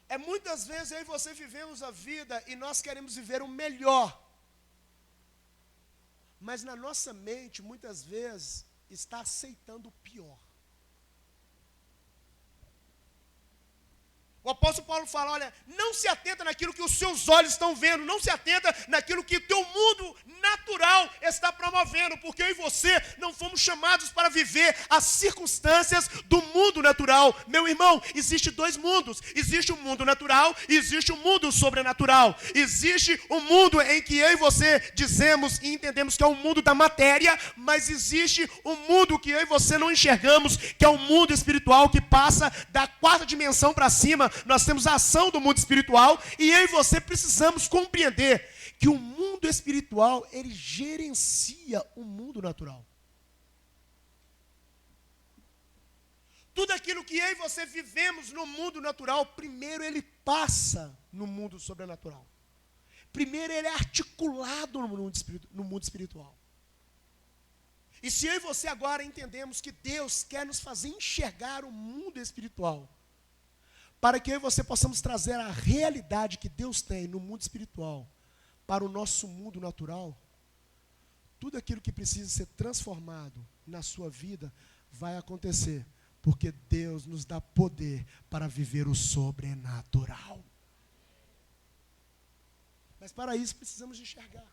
É muitas vezes eu e você vivemos a vida e nós queremos viver o melhor. Mas na nossa mente, muitas vezes, está aceitando o pior. O apóstolo Paulo fala, olha, não se atenta naquilo que os seus olhos estão vendo, não se atenta naquilo que o teu mundo natural está promovendo, porque eu e você não fomos chamados para viver as circunstâncias do mundo natural. Meu irmão, existe dois mundos, existe o mundo natural e existe o mundo sobrenatural. Existe o mundo em que eu e você dizemos e entendemos que é o mundo da matéria, mas existe o mundo que eu e você não enxergamos, que é o mundo espiritual que passa da quarta dimensão para cima. Nós temos a ação do mundo espiritual e eu e você precisamos compreender que o mundo mundo espiritual, ele gerencia o mundo natural. Tudo aquilo que eu e você vivemos no mundo natural, primeiro ele passa no mundo sobrenatural. Primeiro ele é articulado no mundo espiritual. E se eu e você agora entendemos que Deus quer nos fazer enxergar o mundo espiritual, para que eu e você possamos trazer a realidade que Deus tem no mundo espiritual para o nosso mundo natural, tudo aquilo que precisa ser transformado na sua vida vai acontecer, porque Deus nos dá poder para viver o sobrenatural. Mas para isso precisamos de enxergar.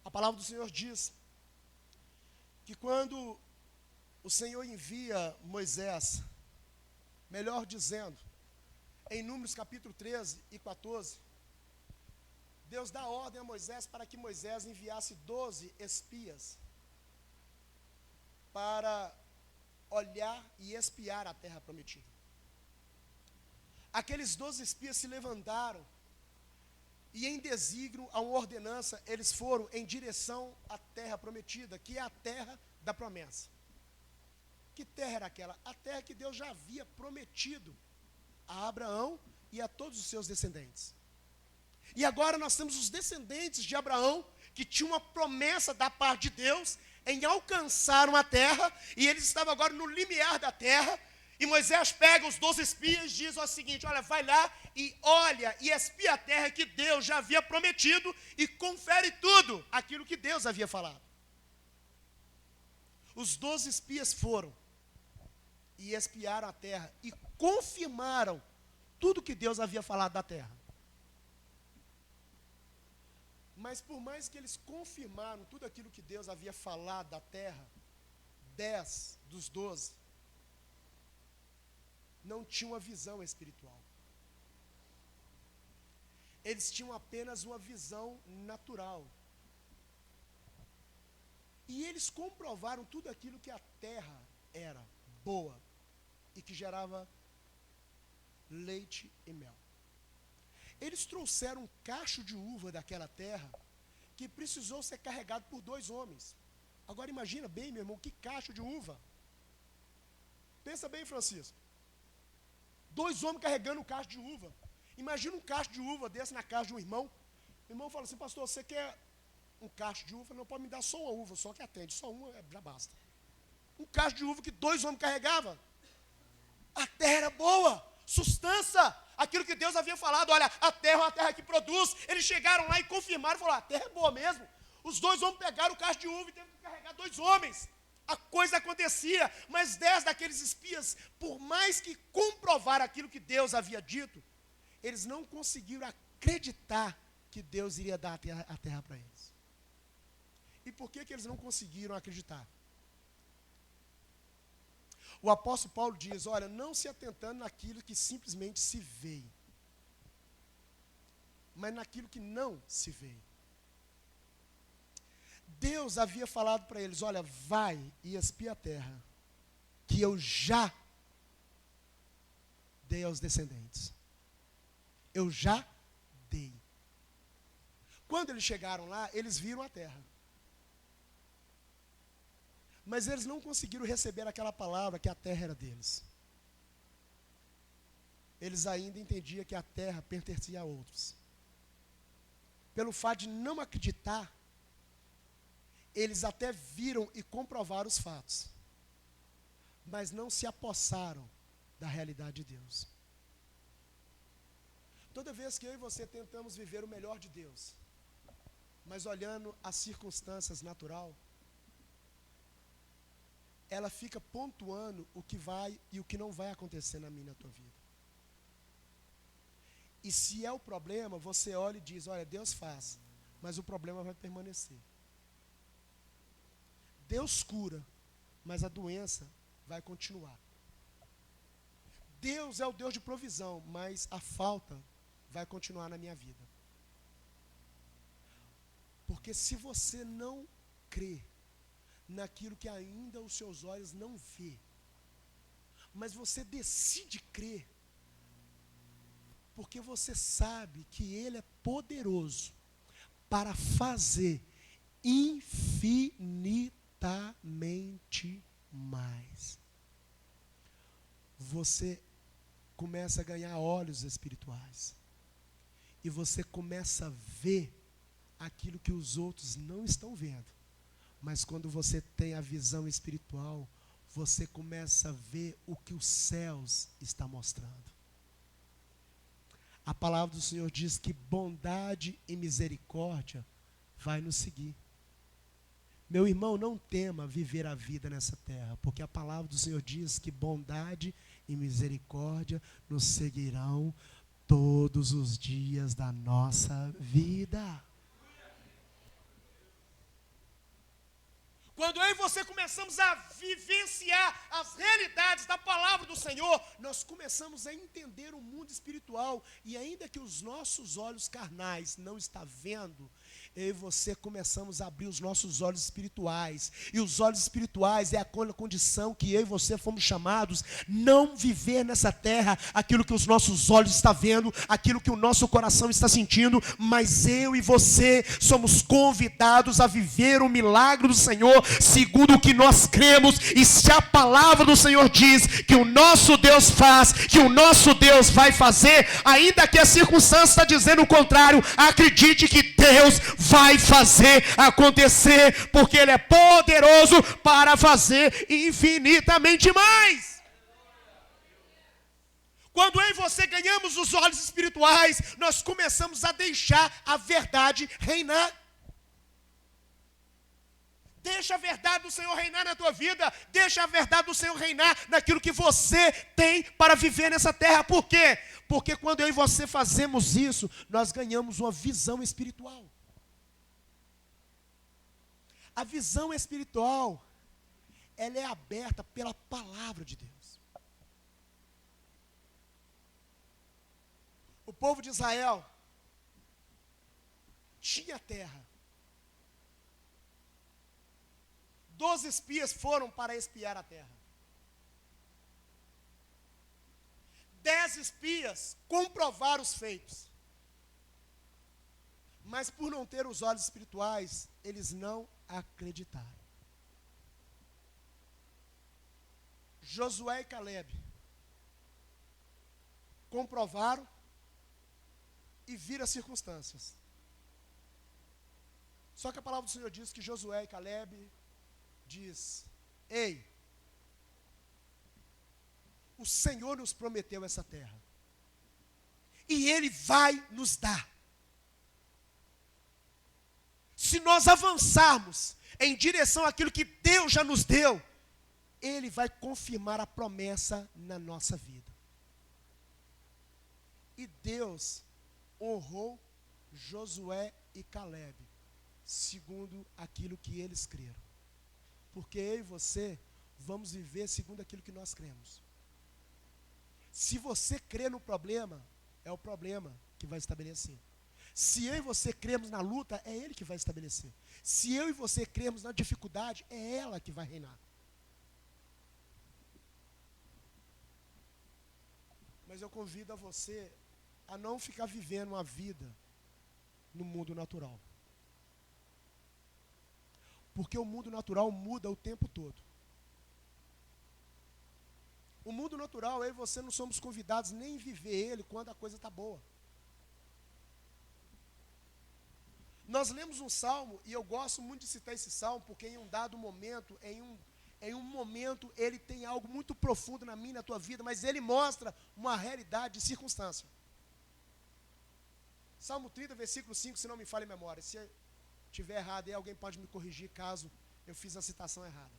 A palavra do Senhor diz que quando o Senhor envia Moisés, melhor dizendo, em Números capítulo 13 e 14, Deus dá ordem a Moisés para que Moisés enviasse 12 espias para olhar e espiar a terra prometida. Aqueles 12 espias se levantaram e em desígnio a uma ordenança, eles foram em direção à terra prometida, que é a terra da promessa. Que terra era aquela? A terra que Deus já havia prometido a Abraão e a todos os seus descendentes. E agora nós temos os descendentes de Abraão, que tinham uma promessa da parte de Deus em alcançar uma terra, e eles estavam agora no limiar da terra, e Moisés pega os 12 espias e diz o seguinte: olha, vai lá e olha e espia a terra que Deus já havia prometido e confere tudo aquilo que Deus havia falado. Os 12 espias foram e espiaram a terra e confirmaram tudo que Deus havia falado da terra. Mas por mais que eles confirmaram tudo aquilo que Deus havia falado da terra, 10 dos 12 não tinham uma visão espiritual. Eles tinham apenas uma visão natural. E eles comprovaram tudo aquilo que a terra era boa e que gerava leite e mel. Eles trouxeram um cacho de uva daquela terra que precisou ser carregado por 2 homens. Agora imagina bem, meu irmão, que cacho de uva. Pensa bem, Francisco. 2 homens carregando um cacho de uva. Imagina um cacho de uva desse na casa de um irmão. O irmão fala assim: pastor, você quer um cacho de uva? Não, pode me dar só uma uva, só que atende. Só uma já basta. Um cacho de uva que 2 homens carregavam. A terra era boa, sustância, aquilo que Deus havia falado. Olha, a terra é uma terra que produz. Eles chegaram lá e confirmaram, falaram: a terra é boa mesmo. Os 2 homens pegaram o cacho de uva e teve que carregar 2 homens. A coisa acontecia, mas 10 daqueles espias, por mais que comprovaram aquilo que Deus havia dito, eles não conseguiram acreditar que Deus iria dar a terra para eles. E por que eles não conseguiram acreditar? O apóstolo Paulo diz: olha, não se atentando naquilo que simplesmente se vê, mas naquilo que não se vê. Deus havia falado para eles: olha, vai e espia a terra, que eu já dei aos descendentes. Eu já dei. Quando eles chegaram lá, eles viram a terra. Mas eles não conseguiram receber aquela palavra que a terra era deles. Eles ainda entendiam que a terra pertencia a outros. Pelo fato de não acreditar, eles até viram e comprovaram os fatos, mas não se apossaram da realidade de Deus. Toda vez que eu e você tentamos viver o melhor de Deus, mas olhando as circunstâncias naturais, ela fica pontuando o que vai e o que não vai acontecer na minha e na tua vida. E se é o problema, você olha e diz: olha, Deus faz, mas o problema vai permanecer. Deus cura, mas a doença vai continuar. Deus é o Deus de provisão, mas a falta vai continuar na minha vida. Porque se você não crê naquilo que ainda os seus olhos não vê, mas você decide crer, Porque você sabe que Ele é poderoso para fazer infinitamente mais. Você começa a ganhar olhos espirituais. E você começa a ver aquilo que os outros não estão vendo. Mas quando você tem a visão espiritual, você começa a ver o que os céus estão mostrando. A palavra do Senhor diz que bondade e misericórdia vai nos seguir. Meu irmão, não tema viver a vida nessa terra, porque a palavra do Senhor diz que bondade e misericórdia nos seguirão todos os dias da nossa vida. Quando eu e você começamos a vivenciar as realidades da palavra do Senhor, nós começamos a entender o mundo espiritual. E ainda que os nossos olhos carnais não estão vendo, eu e você começamos a abrir os nossos olhos espirituais. E os olhos espirituais é a condição que eu e você fomos chamados, não viver nessa terra aquilo que os nossos olhos estão vendo, aquilo que o nosso coração está sentindo, mas eu e você somos convidados a viver o milagre do Senhor, segundo o que nós cremos. E se a palavra do Senhor diz que o nosso Deus faz, que o nosso Deus vai fazer, ainda que a circunstância está dizendo o contrário, acredite que Deus vai fazer acontecer, porque Ele é poderoso para fazer infinitamente mais. Quando eu e você ganhamos os olhos espirituais, nós começamos a deixar a verdade reinar. Deixa a verdade do Senhor reinar na tua vida. Deixa a verdade do Senhor reinar naquilo que você tem para viver nessa terra. Por quê? Porque quando eu e você fazemos isso, nós ganhamos uma visão espiritual. A visão espiritual, ela é aberta pela palavra de Deus. O povo de Israel tinha terra. 12 espias foram para espiar a terra. 10 espias comprovaram os feitos. Mas por não ter os olhos espirituais, eles não acreditaram. Josué e Caleb comprovaram e viram as circunstâncias. Só que a palavra do Senhor diz que Josué e Caleb diz: ei, o Senhor nos prometeu essa terra, e Ele vai nos dar. Se nós avançarmos em direção àquilo que Deus já nos deu, Ele vai confirmar a promessa na nossa vida. E Deus honrou Josué e Caleb, segundo aquilo que eles creram. Porque eu e você vamos viver segundo aquilo que nós cremos. Se você crê no problema, é o problema que vai estabelecer. Se eu e você cremos na luta, é Ele que vai estabelecer. Se eu e você cremos na dificuldade, é ela que vai reinar. Mas eu convido a você a não ficar vivendo uma vida no mundo natural. Porque o mundo natural muda o tempo todo. O mundo natural, eu e você não somos convidados nem a viver ele quando a coisa está boa. Nós lemos um salmo, e eu gosto muito de citar esse salmo, porque em um dado momento, em um momento, ele tem algo muito profundo na minha e na tua vida, mas ele mostra uma realidade de circunstância. Salmo 30, versículo 5, se não me falha a memória. Se estiver errado aí, alguém pode me corrigir caso eu fiz a citação errada.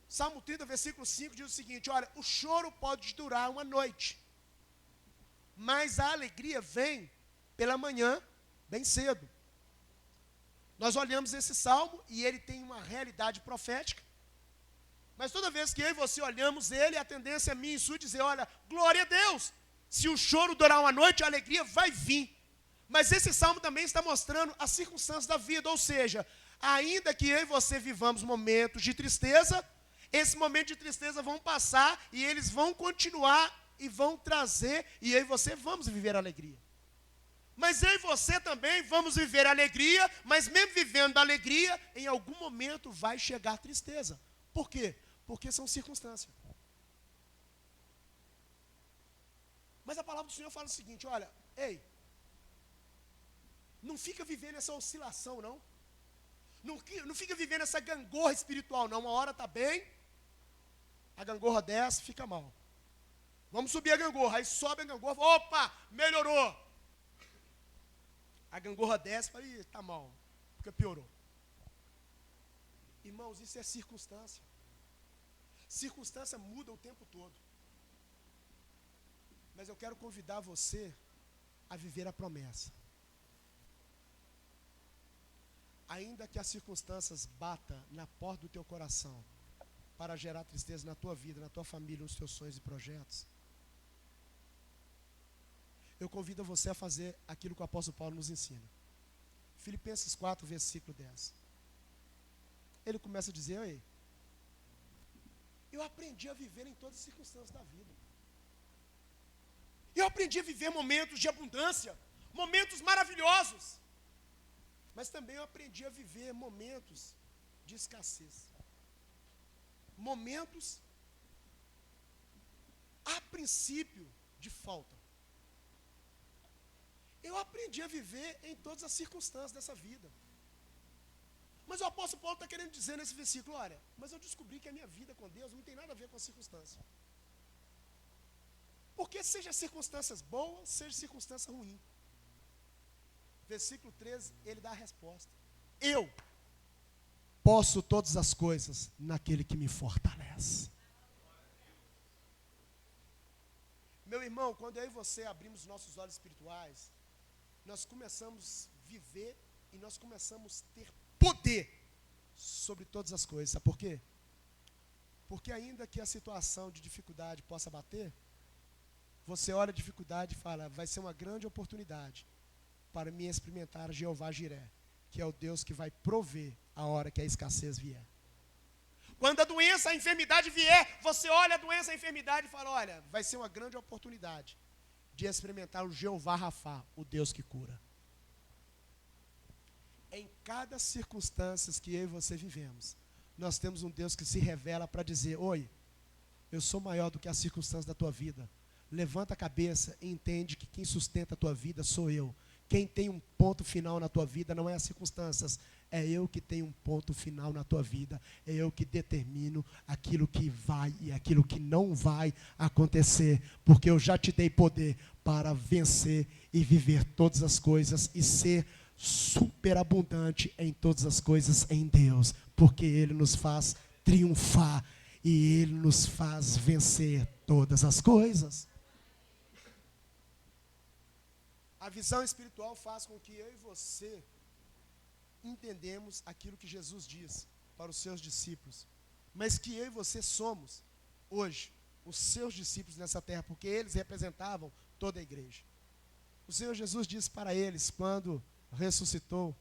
Salmo 30, versículo 5 diz o seguinte: olha, o choro pode durar uma noite, mas a alegria vem pela manhã, bem cedo. Nós olhamos esse salmo e ele tem uma realidade profética. Mas toda vez que eu e você olhamos ele, a tendência minha e sua é dizer: olha, glória a Deus, se o choro durar uma noite, a alegria vai vir. Mas esse salmo também está mostrando as circunstâncias da vida, ou seja, ainda que eu e você vivamos momentos de tristeza, esses momentos de tristeza vão passar e eles vão continuar e vão trazer, e eu e você vamos viver alegria. Mas eu e você também vamos viver alegria, mas mesmo vivendo alegria, em algum momento vai chegar tristeza. Por quê? Porque são circunstâncias. Mas a palavra do Senhor fala o seguinte, olha, ei, não fica vivendo essa oscilação, não. Não fica vivendo essa gangorra espiritual, não. Uma hora está bem, a gangorra desce, fica mal. Vamos subir a gangorra, aí sobe a gangorra, opa, melhorou. A gangorra desce, fala, ih, está mal, porque piorou. Irmãos, isso é circunstância. Circunstância muda o tempo todo. Mas eu quero convidar você a viver a promessa. Ainda que as circunstâncias batam na porta do teu coração para gerar tristeza na tua vida, na tua família, nos teus sonhos e projetos, eu convido você a fazer aquilo que o apóstolo Paulo nos ensina. Filipenses 4, versículo 10. Ele começa a dizer, ei, eu aprendi a viver em todas as circunstâncias da vida. Eu aprendi a viver momentos de abundância, momentos maravilhosos. Mas também eu aprendi a viver momentos de escassez. Momentos, a princípio, de falta. Eu aprendi a viver em todas as circunstâncias dessa vida. Mas o apóstolo Paulo está querendo dizer nesse versículo, olha, mas eu descobri que a minha vida com Deus não tem nada a ver com a circunstância. Porque seja circunstâncias boas, seja circunstância ruim. Versículo 13, ele dá a resposta. Eu posso todas as coisas naquele que me fortalece. Meu irmão, quando eu e você abrimos nossos olhos espirituais, nós começamos a viver e nós começamos a ter poder sobre todas as coisas. Sabe por quê? Porque ainda que a situação de dificuldade possa bater, você olha a dificuldade e fala, vai ser uma grande oportunidade para me experimentar Jeová Jiré, que é o Deus que vai prover a hora que a escassez vier. Quando a doença, a enfermidade vier, você olha a doença, a enfermidade e fala, olha, vai ser uma grande oportunidade de experimentar o Jeová Rafá, o Deus que cura. Em cada circunstância que eu e você vivemos, nós temos um Deus que se revela para dizer, oi, eu sou maior do que as circunstâncias da tua vida. Levanta a cabeça e entende que quem sustenta a tua vida sou eu. Quem tem um ponto final na tua vida não é as circunstâncias, é eu que tenho um ponto final na tua vida, é eu que determino aquilo que vai e aquilo que não vai acontecer, porque eu já te dei poder para vencer e viver todas as coisas e ser superabundante em todas as coisas em Deus, porque Ele nos faz triunfar e Ele nos faz vencer todas as coisas. A visão espiritual faz com que eu e você entendemos aquilo que Jesus diz para os seus discípulos, mas que eu e você somos, hoje, os seus discípulos nessa terra, porque eles representavam toda a igreja. O Senhor Jesus disse para eles, quando ressuscitou,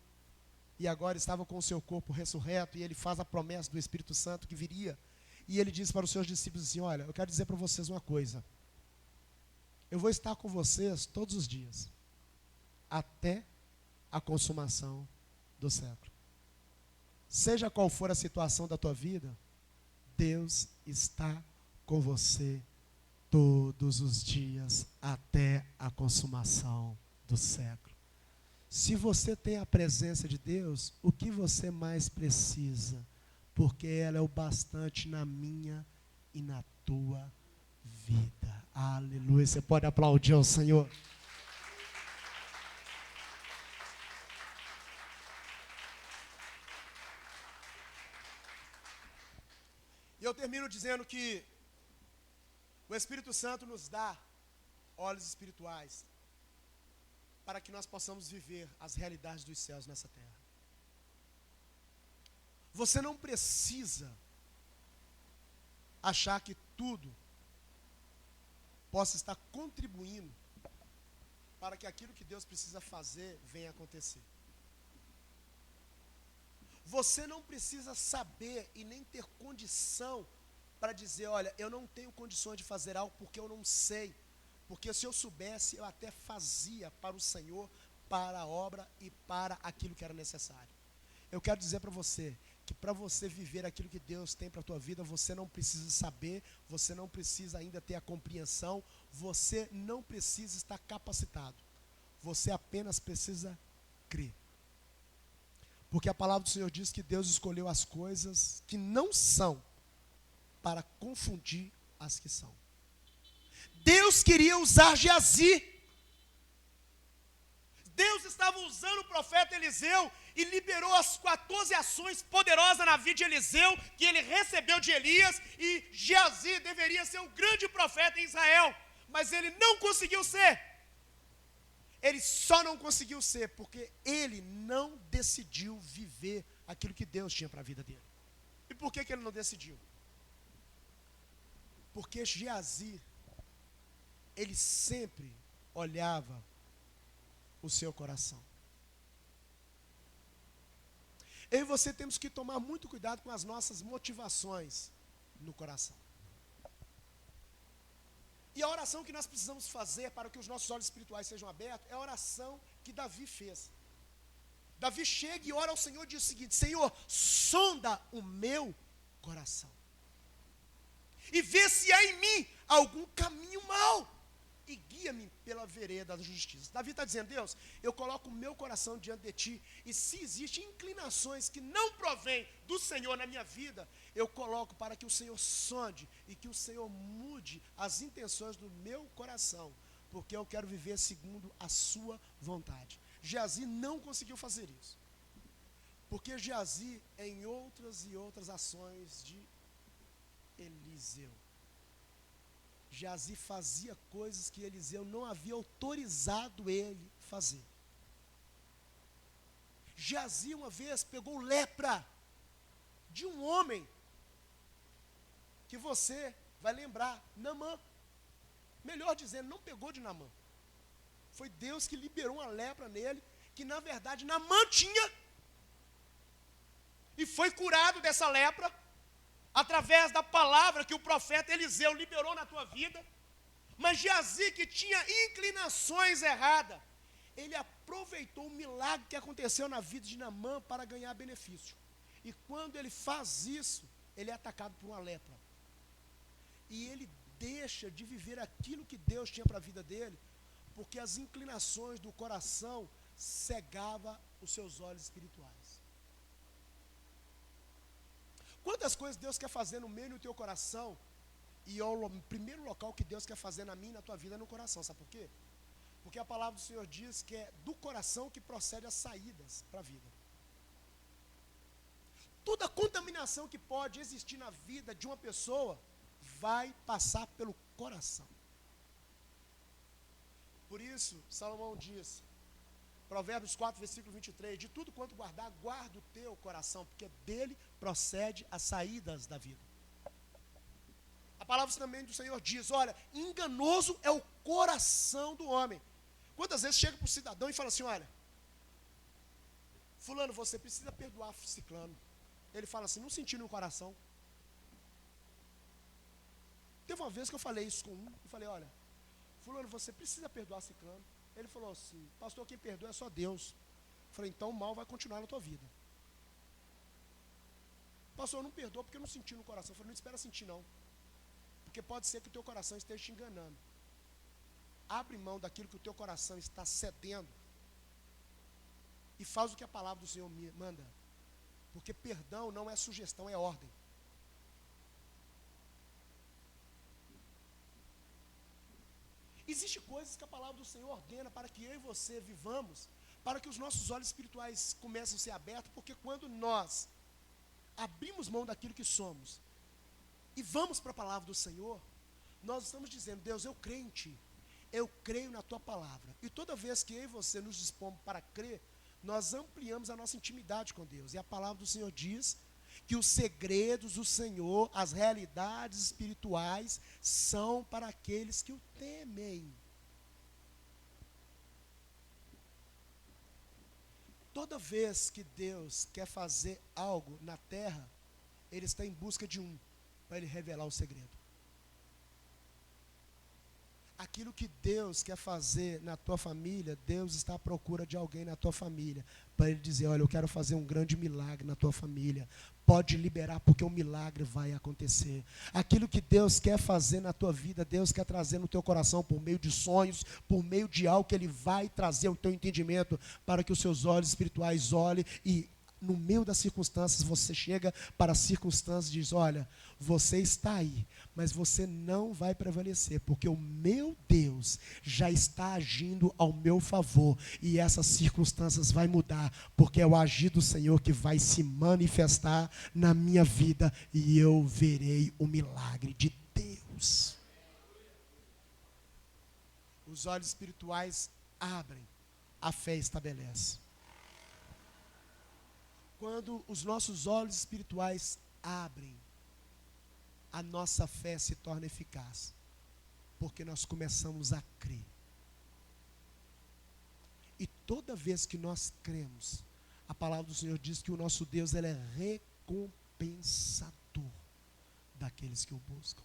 e agora estava com o seu corpo ressurreto, e ele faz a promessa do Espírito Santo que viria, e ele diz para os seus discípulos assim, olha, eu quero dizer para vocês uma coisa, eu vou estar com vocês todos os dias, até a consumação do século. Seja qual for a situação da tua vida, Deus está com você todos os dias até a consumação do século. Se você tem a presença de Deus, o que você mais precisa? Porque ela é o bastante na minha e na tua vida. Aleluia. Você pode aplaudir ao Senhor. E eu termino dizendo que o Espírito Santo nos dá olhos espirituais para que nós possamos viver as realidades dos céus nessa terra. Você não precisa achar que tudo possa estar contribuindo para que aquilo que Deus precisa fazer venha acontecer. Você não precisa saber e nem ter condição para dizer, olha, eu não tenho condições de fazer algo porque eu não sei. Porque se eu soubesse, eu até fazia para o Senhor, para a obra e para aquilo que era necessário. Eu quero dizer para você que para você viver aquilo que Deus tem para a tua vida, você não precisa saber, você não precisa ainda ter a compreensão, você não precisa estar capacitado. Você apenas precisa crer. Porque a palavra do Senhor diz que Deus escolheu as coisas que não são para confundir as que são. Deus queria usar Geazi. Deus estava usando o profeta Eliseu e liberou as 14 ações poderosas na vida de Eliseu, que ele recebeu de Elias, e Geazi deveria ser o grande profeta em Israel, mas ele não conseguiu ser. Ele só não conseguiu ser porque ele não decidiu viver aquilo que Deus tinha para a vida dele. E por que ele não decidiu? Porque Geazi, ele sempre olhava o seu coração. Eu e você temos que tomar muito cuidado com as nossas motivações no coração. E a oração que nós precisamos fazer para que os nossos olhos espirituais sejam abertos é a oração que Davi fez. Davi chega e ora ao Senhor e diz o seguinte: Senhor, sonda o meu coração e vê se há em mim algum caminho mau e guia-me pela vereda da justiça. Davi está dizendo, Deus, eu coloco o meu coração diante de ti, e se existem inclinações que não provêm do Senhor na minha vida, eu coloco para que o Senhor sonde e que o Senhor mude as intenções do meu coração, porque eu quero viver segundo a sua vontade. Geazi não conseguiu fazer isso, porque Geazi, em outras e outras ações de Eliseu, Geazi fazia coisas que Eliseu não havia autorizado ele fazer. Geazi uma vez pegou lepra de um homem que você vai lembrar, Naamã. Melhor dizendo, não pegou de Naamã. Foi Deus que liberou uma lepra nele, que na verdade Naamã tinha, e foi curado dessa lepra através da palavra que o profeta Eliseu liberou na tua vida. Mas Geazi, que tinha inclinações erradas, ele aproveitou o milagre que aconteceu na vida de Naamã para ganhar benefício. E quando ele faz isso, ele é atacado por uma lepra. E ele deixa de viver aquilo que Deus tinha para a vida dele, porque as inclinações do coração cegavam os seus olhos espirituais. Quantas coisas Deus quer fazer no meio do teu coração, e o primeiro local que Deus quer fazer na minha e na tua vida é no coração, sabe por quê? Porque a palavra do Senhor diz que é do coração que procede as saídas para a vida. Toda contaminação que pode existir na vida de uma pessoa, vai passar pelo coração. Por isso, Salomão diz, Provérbios 4, versículo 23, de tudo quanto guardar, guarda o teu coração, porque dele procede as saídas da vida. A palavra também do Senhor diz, olha, enganoso é o coração do homem. Quantas vezes chega para o cidadão e fala assim, olha, fulano, você precisa perdoar ciclano. Ele fala assim, não senti no coração. Teve uma vez que eu falei isso com um, eu falei, olha, fulano, você precisa perdoar ciclano. Ele falou assim, pastor, quem perdoa é só Deus. Eu falei, então o mal vai continuar na tua vida. Pastor, eu não perdoo porque eu não senti no coração. Eu falei, não espera sentir não. Porque pode ser que o teu coração esteja te enganando. Abre mão daquilo que o teu coração está cedendo e faz o que a palavra do Senhor manda. Porque perdão não é sugestão, é ordem. Existem coisas que a palavra do Senhor ordena para que eu e você vivamos, para que os nossos olhos espirituais comecem a ser abertos, porque quando nós abrimos mão daquilo que somos e vamos para a palavra do Senhor, nós estamos dizendo, Deus, eu creio em Ti, eu creio na Tua palavra. E toda vez que eu e você nos dispomos para crer, nós ampliamos a nossa intimidade com Deus. E a palavra do Senhor diz que os segredos do Senhor, as realidades espirituais, são para aqueles que o temem. Toda vez que Deus quer fazer algo na terra, Ele está em busca de um para Ele revelar o segredo. Aquilo que Deus quer fazer na tua família, Deus está à procura de alguém na tua família, para Ele dizer, olha, eu quero fazer um grande milagre na tua família. Pode liberar, porque o milagre vai acontecer. Aquilo que Deus quer fazer na tua vida, Deus quer trazer no teu coração, por meio de sonhos, por meio de algo que Ele vai trazer ao teu entendimento, para que os seus olhos espirituais olhem e no meio das circunstâncias, você chega para as circunstâncias e diz, olha, você está aí, mas você não vai prevalecer, porque o meu Deus já está agindo ao meu favor, e essas circunstâncias vai mudar, porque é o agir do Senhor que vai se manifestar na minha vida, e eu verei o milagre de Deus. Os olhos espirituais abrem, a fé estabelece. Quando os nossos olhos espirituais abrem, a nossa fé se torna eficaz, porque nós começamos a crer. E toda vez que nós cremos, a palavra do Senhor diz que o nosso Deus, ele é recompensador daqueles que o buscam.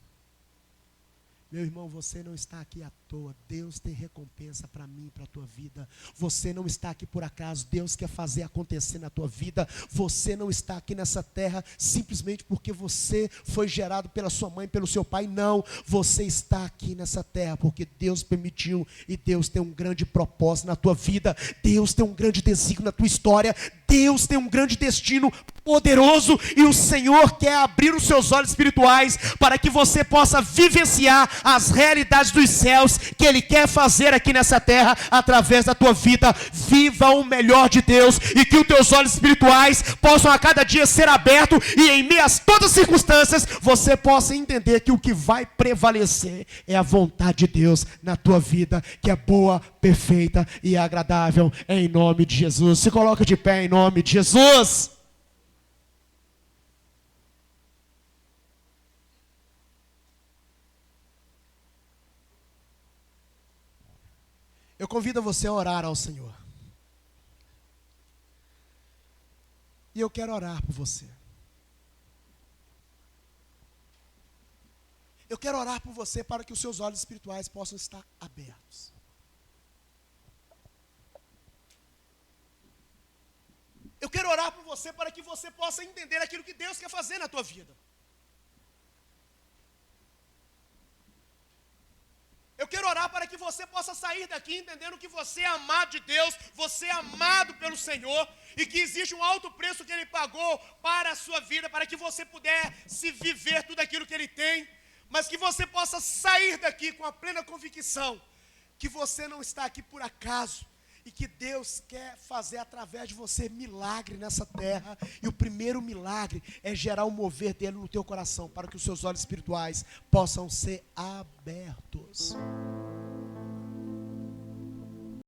Meu irmão, você não está aqui à toa. Deus tem recompensa para mim e para a tua vida. Você não está aqui por acaso. Deus quer fazer acontecer na tua vida. Você não está aqui nessa terra simplesmente porque você foi gerado pela sua mãe, pelo seu pai. Não, você está aqui nessa terra porque Deus permitiu, e Deus tem um grande propósito na tua vida. Deus tem um grande desígnio na tua história. Deus tem um grande destino poderoso, e o Senhor quer abrir os seus olhos espirituais para que você possa vivenciar as realidades dos céus que Ele quer fazer aqui nessa terra através da tua vida. Viva o melhor de Deus, e que os teus olhos espirituais possam a cada dia ser abertos, e em meio a todas as circunstâncias você possa entender que o que vai prevalecer é a vontade de Deus na tua vida, que é boa, perfeita e agradável, em nome de Jesus. Se coloca de pé em nome de Jesus. Eu convido você a orar ao Senhor. E eu quero orar por você. Eu quero orar por você para que os seus olhos espirituais possam estar abertos. Eu quero orar por você para que você possa entender aquilo que Deus quer fazer na tua vida. Eu quero orar para que você possa sair daqui entendendo que você é amado de Deus, você é amado pelo Senhor, e que existe um alto preço que Ele pagou para a sua vida, para que você pudesse viver tudo aquilo que Ele tem, mas que você possa sair daqui com a plena convicção que você não está aqui por acaso, e que Deus quer fazer através de você milagre nessa terra. E o primeiro milagre é gerar o mover dele no teu coração, para que os seus olhos espirituais possam ser abertos.